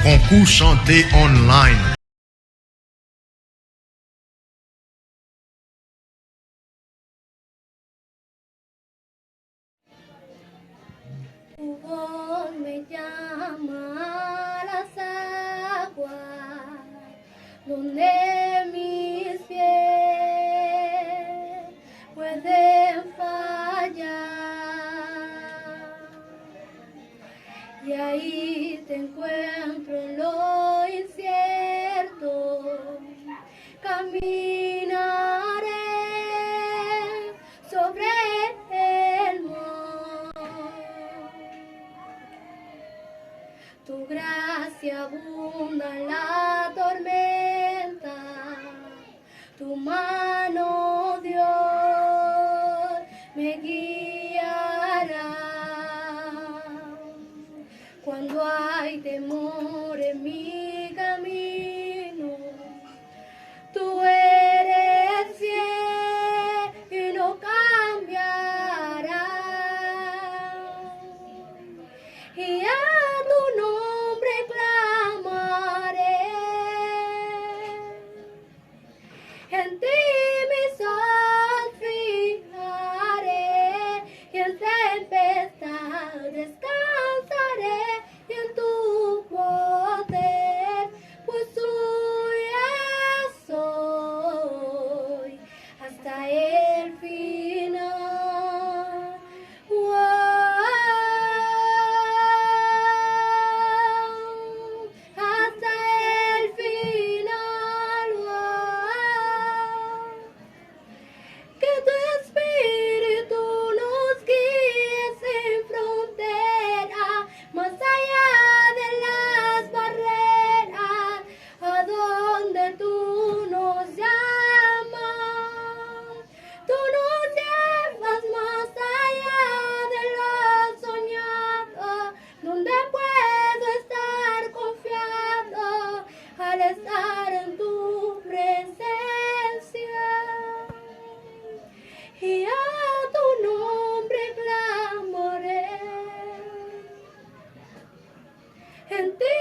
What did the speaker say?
concours chanté online. Tu voz me llama a las aguas, donde mis pies pueden fallar. Y ahí te encuentro en lo incierto, caminaré sobre el mar. Tu gracia abunda en la tormenta, tu mano, Dios, me guiará. Cuando hay temor en mi camino, tú eres fiel y no cambiarás. Y a tu nombre clamaré, en ti mi sol fijaré, y en tempestad descansaré, y en tu poder, pues tuya soy hasta el final. Hasta el final. Que tu espíritu nos guíe sin frontera, más allá de las barreras, a donde tú nos llamas. Tú nos llevas más allá de lo soñado, donde puedo estar confiado al estar en tu presencia. Y a tu nombre clamaré, en ti